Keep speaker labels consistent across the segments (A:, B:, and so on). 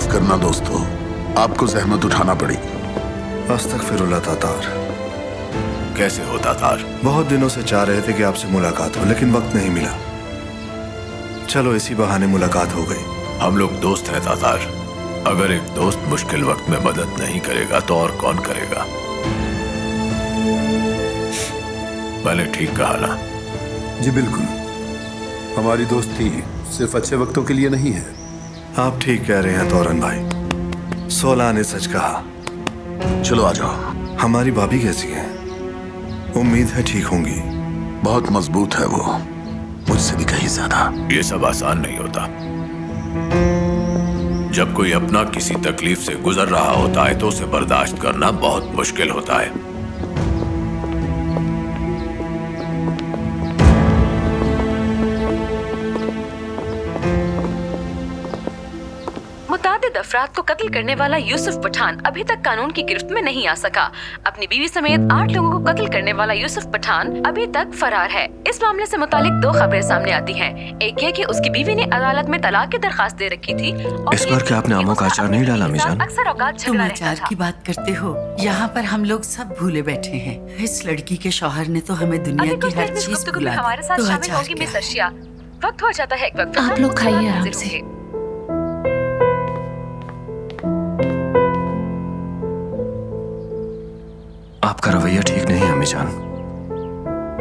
A: माफ करना दोस्तों, आपको जहमत उठाना पड़ी।
B: अस्तगफिरुल्लाह तातार।
A: कैसे हो तातार?
B: बहुत दिनों से चाह रहे थे कि आपसे मुलाकात हो, लेकिन वक्त नहीं मिला। चलो इसी बहाने मुलाकात हो गई।
A: हम लोग दोस्त हैं तातार। अगर एक दोस्त मुश्किल वक्त में मदद नहीं करेगा तो और कौन करेगा? मैंने ठीक कहा ना?
C: जी बिल्कुल। हमारी दोस्ती सिर्फ अच्छे वक्तों के लिए नहीं है।
B: आप ठीक कह रहे हैं तौरन भाई, सोला ने सच कहा।
A: चलो आ जाओ।
B: हमारी भाभी कैसी है? उम्मीद है ठीक होंगी।
A: बहुत मजबूत है वो, मुझसे भी कहीं ज्यादा। ये सब आसान नहीं होता। जब कोई अपना किसी तकलीफ से गुजर रहा होता है तो उसे बर्दाश्त करना बहुत मुश्किल होता है।
D: मुतादिद अफराद को कत्ल करने वाला यूसुफ पठान अभी तक कानून की गिरफ्त में नहीं आ सका। अपनी बीवी समेत 8 लोगों को कत्ल करने वाला यूसुफ पठान अभी तक फरार है। इस मामले से मुतालिक 2 खबरें सामने आती हैं। एक ये कि उसकी बीवी ने अदालत में तलाक की दरखास्त दे रखी थी।
B: इस बार क्या आपने आमों का अचार नहीं डाला मीजान?
D: अक्सर औकात
E: तुम
D: झगड़ा
E: अचार
D: रहता
E: की बात करते हो, यहाँ पर हम लोग सब भूले बैठे हैं। इस लड़की के शौहर ने तो हमें दुनिया की हर चीज भुला दी।
D: हमारे साथ
E: तो
D: शामिल
E: अचार
D: होगी
E: क्या
D: मिस
E: है?
D: अर्शिया। वक्त हो जाता है एक वक्त।
F: आप लोग खाइए आराम से।
B: आपका रवैया ठीक नहीं है अम्मीजान।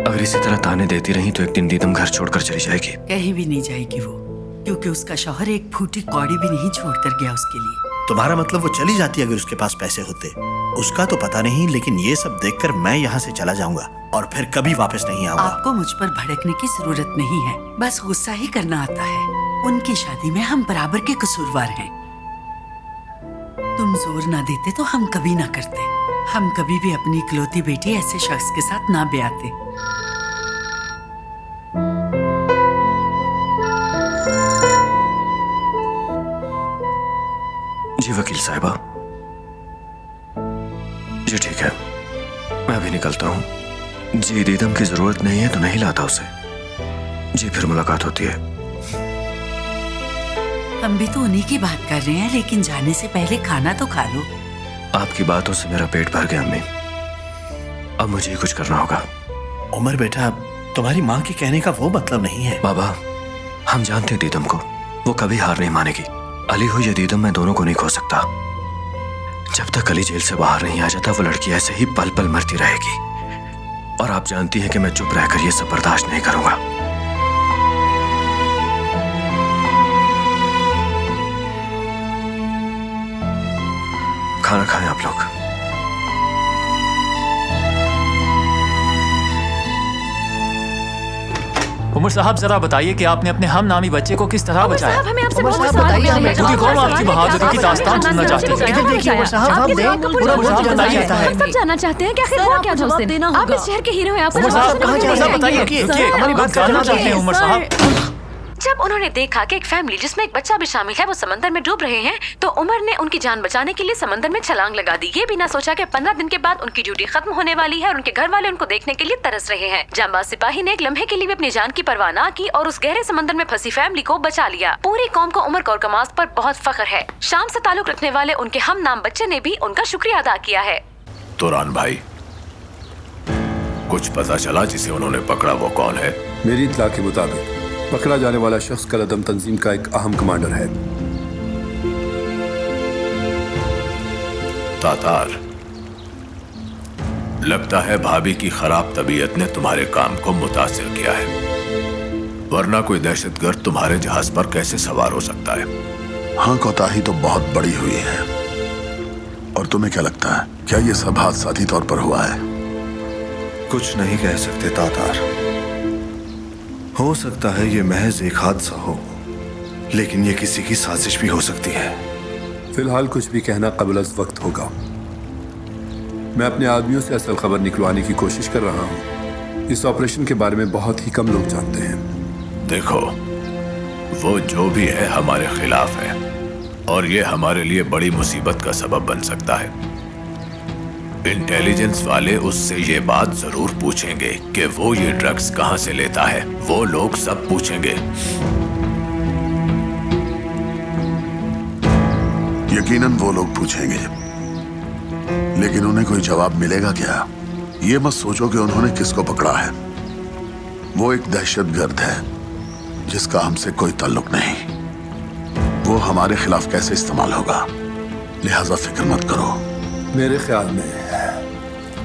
B: अगर इसी तरह ताने देती रही तो एक दिन दीदम घर छोड़कर चली जाएगी।
E: कहीं भी नहीं जाएगी वो, क्योंकि उसका शौहर एक फूटी कौड़ी भी नहीं छोड़कर गया उसके लिए।
G: तुम्हारा मतलब वो चली जाती अगर उसके पास पैसे होते? उसका तो पता नहीं, लेकिन ये सब देखकर मैं यहाँ से चला जाऊंगा और फिर कभी वापस नहीं आऊंगा।
E: आपको मुझ पर भड़कने की जरूरत नहीं है, बस गुस्सा ही करना आता है। उनकी शादी में हम बराबर के कसूरवार हैं। तुम जोर ना देते तो हम कभी ना करते। हम कभी भी अपनी इकलौती बेटी ऐसे शख्स के साथ ना ब्याहते।
B: जी वकील साहिबा, जी ठीक है, मैं अभी निकलता हूँ। जी दीदम की जरूरत नहीं है तो नहीं लाता उसे। जी फिर मुलाकात होती है।
E: हम भी तो उन्हीं की बात कर रहे हैं, लेकिन जाने से पहले खाना तो खा लो।
B: आपकी बातों से मेरा पेट भर गया अम्मी, अब मुझे ही कुछ करना होगा।
G: उमर बेटा, तुम्हारी माँ के कहने का वो मतलब नहीं है।
B: बाबा, हम जानते हैं दीदम को, वो कभी हार नहीं मानेगी। अली हो या दीदम, मैं दोनों को नहीं खो सकता। जब तक अली जेल से बाहर नहीं आ जाता वो लड़की ऐसे ही पल पल मरती रहेगी। और आप जानती हैं कि मैं चुप रहकर ये सब बर्दाश्त नहीं करूंगा। खाना खाएं आप लोग।
H: उमर साहब जरा बताइए कि आपने अपने हम नामी बच्चे को किस तरह बचाया?
D: हमें आपसे
F: उमर
D: बहुत
F: साहब,
D: सवाल
F: बताइए
D: हैं।
F: हमें।
H: पूरी कौम आपकी बहादुरी की दास्तान सुनना चाहती है।
F: इधर देखिए उमर साहब, हम दें।
H: पूरा उमर साहब बताइए।
D: हम सब जानना चाहते हैं कि आखिर हुआ क्या था उस दिन। आप इस शहर के हीरो हैं। आप
H: उमर साहब
F: कहाँ जा रहे हैं?
H: बताइए, रुकिए,
F: हमारी बात
H: जानना
F: करना
H: चाहते हैं उमर साहब।
D: जब उन्होंने देखा कि एक फैमिली जिसमें एक बच्चा भी शामिल है वो समंदर में डूब रहे हैं, तो उमर ने उनकी जान बचाने के लिए समंदर में छलांग लगा दी। ये भी ना सोचा कि 15 दिन के बाद उनकी ड्यूटी खत्म होने वाली है और उनके घर वाले उनको देखने के लिए तरस रहे हैं। जांबाज सिपाही ने एक लम्हे के लिए भी अपनी जान की परवाह ना की और उस गहरे समंदर में फंसी फैमिली को बचा लिया। पूरी कौम को उमर कौरकमास पर बहुत फख्र है। शाम से ताल्लुक रखने वाले उनके हम नाम बच्चे ने भी उनका शुक्रिया अदा किया है।
A: तुरान भाई, कुछ पता चला जिसे उन्होंने पकड़ा वो कौन है?
C: मेरी इत्तला के मुताबिक पकड़ा जाने वाला शख्स कलदम तंजीम का एक अहम कमांडर है।
A: तातार, लगता है भाभी की खराब तबीयत ने तुम्हारे काम को मुतासिर किया है, वरना कोई दहशतगर्द तुम्हारे जहाज पर कैसे सवार हो सकता है? हाँ, कोताही तो बहुत बड़ी हुई है। और तुम्हें क्या लगता है, क्या ये सब हादसाती तौर पर हुआ है?
B: कुछ नहीं कह सकते तातार। हो सकता है ये महज एक हादसा हो, लेकिन ये किसी की साजिश भी हो सकती है।
C: फिलहाल कुछ भी कहना कबल अज़ वक्त होगा। मैं अपने आदमियों से असल खबर निकलवाने की कोशिश कर रहा हूँ। इस ऑपरेशन के बारे में बहुत ही कम लोग जानते हैं।
A: देखो, वो जो भी है हमारे खिलाफ है और ये हमारे लिए बड़ी मुसीबत का सबब बन सकता है। इंटेलिजेंस वाले उससे ये बात जरूर पूछेंगे कि वो ये ड्रग्स कहाँ से लेता है। वो लोग सब पूछेंगे। यकीनन वो लोग पूछेंगे, लेकिन उन्हें कोई जवाब मिलेगा क्या? ये मत सोचो कि उन्होंने किसको पकड़ा है। वो एक दहशतगर्द है जिसका हमसे कोई ताल्लुक नहीं। वो हमारे खिलाफ कैसे इस्तेमाल होगा, लिहाजा फिक्र मत करो।
C: मेरे ख्याल में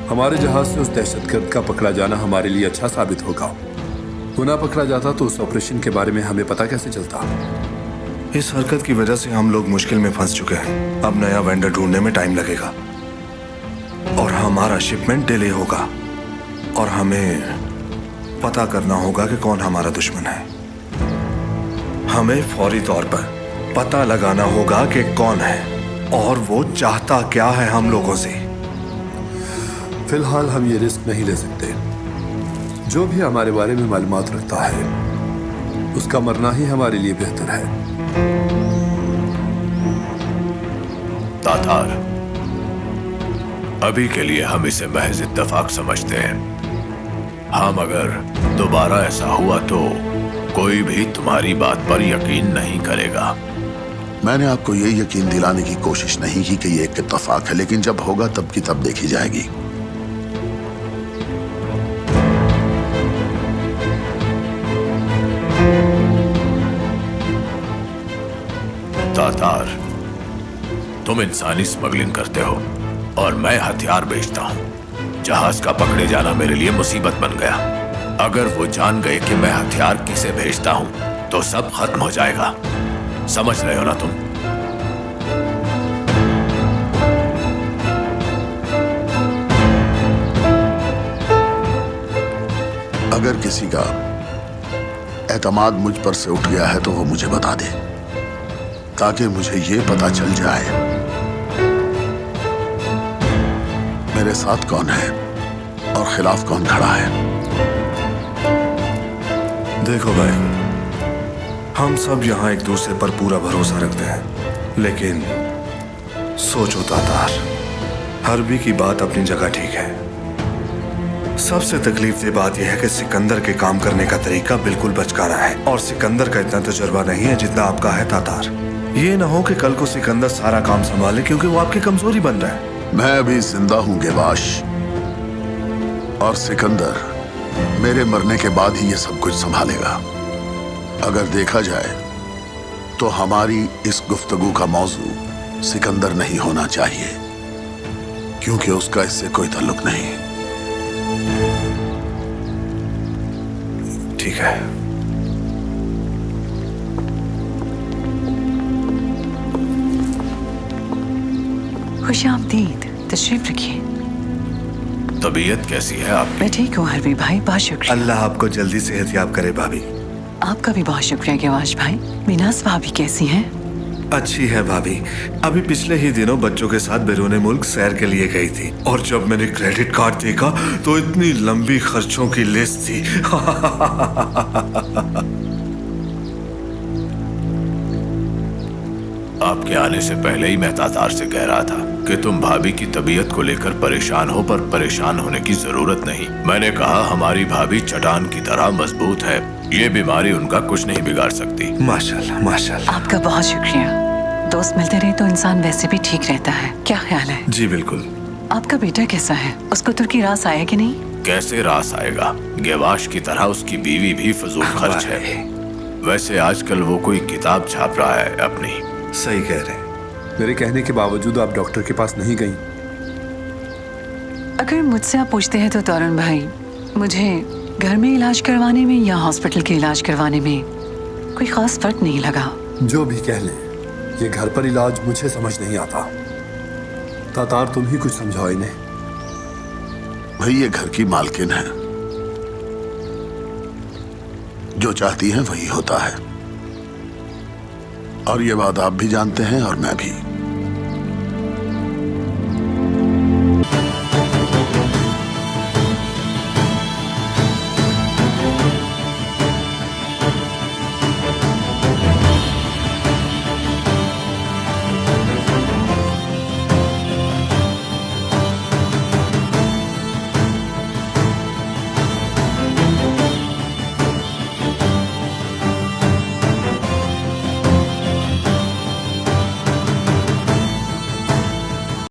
C: हमारे जहाज से उस दहशतगर्द का पकड़ा जाना हमारे लिए अच्छा साबित होगा। वो ना पकड़ा जाता तो उस ऑपरेशन के बारे में हमें पता कैसे चलता?
I: इस हरकत की वजह से हम लोग मुश्किल में फंस चुके हैं। अब नया वेंडर ढूंढने में टाइम लगेगा और हमारा शिपमेंट डिले होगा और हमें पता करना होगा कि कौन हमारा दुश्मन है। हमें फौरी तौर पर पता लगाना होगा कि कौन है और वो चाहता क्या है हम लोगों से।
C: फिलहाल हम ये रिस्क नहीं ले सकते। जो भी हमारे बारे में मालूमात रखता है उसका मरना ही हमारे लिए बेहतर है।
A: तातार, अभी के लिए हम इसे महज इत्तेफाक समझते हैं। हम अगर दोबारा ऐसा हुआ तो कोई भी तुम्हारी बात पर यकीन नहीं करेगा। मैंने आपको ये यकीन दिलाने की कोशिश नहीं की कि ये एक इत्तेफाक है, लेकिन जब होगा तब की तब देखी जाएगी। तातार, तुम इंसानी स्मगलिंग करते हो और मैं हथियार बेचता हूं। जहाज का पकड़े जाना मेरे लिए मुसीबत बन गया। अगर वो जान गए कि मैं हथियार किसे भेजता हूं तो सब खत्म हो जाएगा। समझ रहे हो ना तुम? अगर किसी का एतमाद मुझ पर से उठ गया है तो वो मुझे बता दे, ताकि मुझे ये पता चल जाए मेरे साथ कौन है और खिलाफ कौन खड़ा है।
I: देखो भाई, हम सब यहाँ एक दूसरे पर पूरा भरोसा रखते हैं, लेकिन सोचो तातार, हरबी की बात अपनी जगह ठीक है। सबसे तकलीफ बात यह है कि सिकंदर के काम करने का तरीका बिल्कुल बचकाना है और सिकंदर का इतना तजुर्बा नहीं है जितना आपका है तातार। ये ना हो कि कल को सिकंदर सारा काम संभाले, क्योंकि वो आपकी कमजोरी बन रहा है।
A: मैं अभी जिंदा हूं गेवाश, और सिकंदर मेरे मरने के बाद ही ये सब कुछ संभालेगा। अगर देखा जाए तो हमारी इस गुफ्तगू का मौजू सिकंदर नहीं होना चाहिए, क्योंकि उसका इससे कोई ताल्लुक नहीं।
I: ठीक है।
J: खुशामदीद, तशरीफ रखिए।
A: तबीयत कैसी है आपकी?
J: मैं ठीक हूँ हरबी भाई, बहुत शुक्रिया।
I: अल्लाह आपको जल्दी सेहतयाब करे भाभी।
J: आपका भी बहुत शुक्रिया गेवाश भाई। मीनास भाभी कैसी हैं?
I: अच्छी है भाभी। अभी पिछले ही दिनों बच्चों के साथ बैरून मुल्क सैर के लिए गई थी और जब मैंने क्रेडिट कार्ड देखा तो इतनी लंबी खर्चों की लिस्ट थी।
A: आपके आने से पहले ही मैं तातार से कह रहा था कि तुम भाभी की तबीयत को लेकर परेशान हो, पर परेशान होने की जरूरत नहीं। मैंने कहा हमारी भाभी चट्टान की तरह मजबूत है, ये बीमारी उनका कुछ नहीं बिगाड़ सकती।
I: माशाल्लाह माशाल्लाह।
J: आपका बहुत शुक्रिया। दोस्त मिलते रहे तो इंसान वैसे भी ठीक रहता है। क्या ख्याल है?
I: जी बिल्कुल।
J: आपका बेटा कैसा है? उसको तुर्की रास आया कि नहीं?
A: कैसे रास आएगा, गेवाश की तरह उसकी बीवी भी फजूल खर्च है। वैसे आजकल वो कोई किताब छाप रहा है अपनी।
I: सही कह रहे हैं।
C: मेरे कहने के बावजूद आप डॉक्टर के पास नहीं गई।
J: अगर मुझसे आप पूछते हैं तो तरुण भाई, मुझे घर में इलाज करवाने में या हॉस्पिटल के इलाज करवाने में कोई खास फर्क नहीं लगा।
C: जो भी कह लें, ये घर पर इलाज मुझे समझ नहीं आता। तातार, तुम ही कुछ समझाओ इन्हें।
A: भाई ये घर की मालकिन है, जो चाहती है वही होता है, और ये बात आप भी जानते हैं और मैं भी।